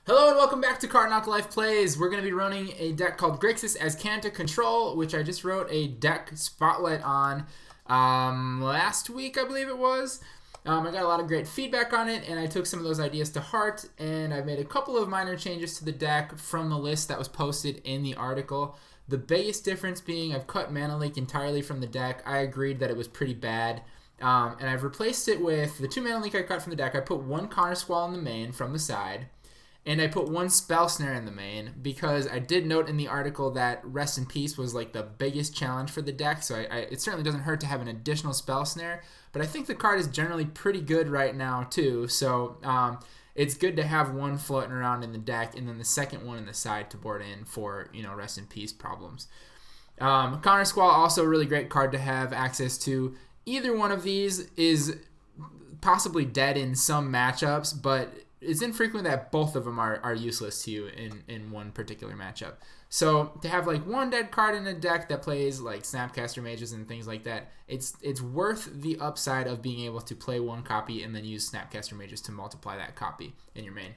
Hello and welcome back to Card Knock Life Plays. We're going to be running a deck called Grixis Azcanta Control, which I just wrote a deck spotlight on last week, I believe it was. I got a lot of great feedback on it, and I took some of those ideas to heart, and I've made a couple of minor changes to the deck from the list that was posted in the article. The biggest difference being I've cut Mana Leak entirely from the deck. I agreed that it was pretty bad, and I've replaced it with the 2 Mana Leak I cut from the deck. I put one Countersqual in the main from the side. And I put one Spell Snare in the main because I did note in the article that Rest in Peace was like the biggest challenge for the deck, so it certainly doesn't hurt to have an additional Spell Snare, but I think the card is generally pretty good right now too, so it's good to have one floating around in the deck and then the second one in the side to board in for, Rest in Peace problems. Countersquall, also a really great card to have access to. Either one of these is possibly dead in some matchups, but it's infrequent that both of them are useless to you in one particular matchup. So to have like one dead card in a deck that plays like Snapcaster Mages and things like that, it's worth the upside of being able to play one copy and then use Snapcaster Mages to multiply that copy in your main.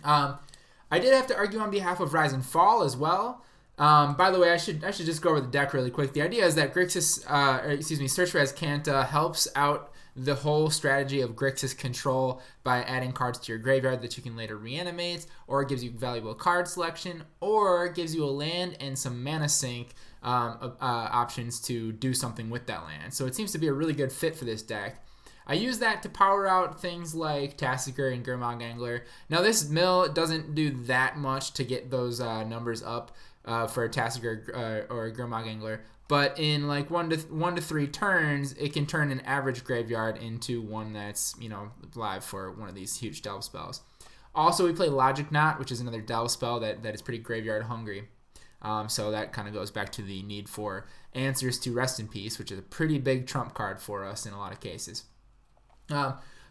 I did have to argue on behalf of Rise and Fall as well. By the way, I should just go over the deck really quick. The idea is that Search for Azcanta helps out the whole strategy of Grixis Control by adding cards to your graveyard that you can later reanimate, or it gives you valuable card selection, or it gives you a land and some mana sink options to do something with that land. So it seems to be a really good fit for this deck. I use that to power out things like Tasigur and Gurmag Angler. Now this mill doesn't do that much to get those numbers up for Tasigur or Gurmag Angler, but in like one to three turns, it can turn an average graveyard into one that's live for one of these huge delve spells. Also, we play Logic Knot, which is another delve spell that is pretty graveyard hungry. So that kind of goes back to the need for answers to Rest in Peace, which is a pretty big trump card for us in a lot of cases.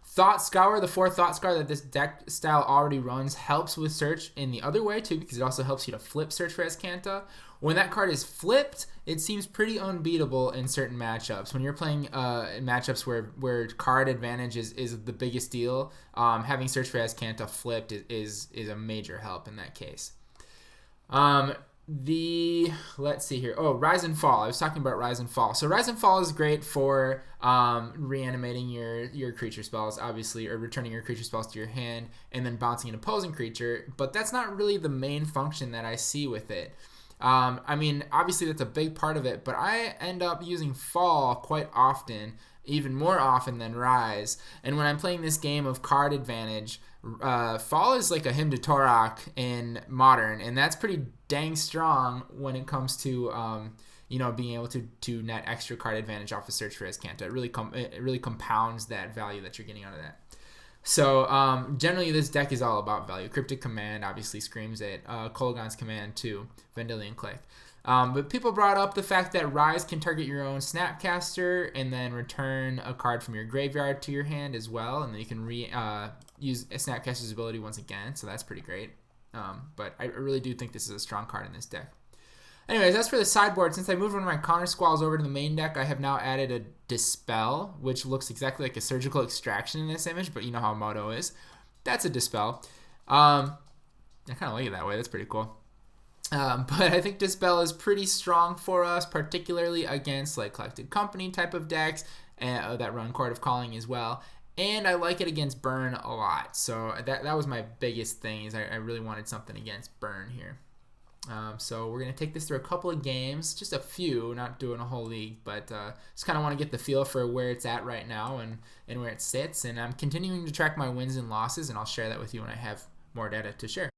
Thought Scour, the 4 Thought Scour that this deck style already runs, helps with search in the other way too, because it also helps you to flip Search for Azcanta. When that card is flipped, it seems pretty unbeatable in certain matchups. When you're playing in matchups where card advantage is the biggest deal, having Search for Azcanta flipped is a major help in that case. Let's see here. Oh, Rise and Fall. I was talking about Rise and Fall. So Rise and Fall is great for reanimating your creature spells, obviously, or returning your creature spells to your hand and then bouncing an opposing creature. But that's not really the main function that I see with it. I mean, obviously that's a big part of it, but I end up using Fall quite often, even more often than Rise. And when I'm playing this game of card advantage, Fall is like a hymn to Torok in Modern, and that's pretty dang strong when it comes to being able to net extra card advantage off of Search for Azcanta. It really compounds that value that you're getting out of that. So generally this deck is all about value. Cryptic Command obviously screams it. Kolaghan's Command too. Vendilion Clique. But people brought up the fact that Rise can target your own Snapcaster and then return a card from your graveyard to your hand as well, and then you can use Snapcaster's ability once again, so that's pretty great. But I really do think this is a strong card in this deck. Anyways, as for the sideboard, since I moved one of my Countersqualls over to the main deck, I have now added a Dispel, which looks exactly like a Surgical Extraction in this image, but you know how Moto is. That's a Dispel. I kind of like it that way. That's pretty cool. But I think Dispel is pretty strong for us, particularly against like Collected Company type of decks that run Court of Calling as well. And I like it against Burn a lot. So that was my biggest thing, is I really wanted something against Burn here. So we're going to take this through a couple of games, just a few, not doing a whole league, but just kind of want to get the feel for where it's at right now and where it sits. And I'm continuing to track my wins and losses, and I'll share that with you when I have more data to share.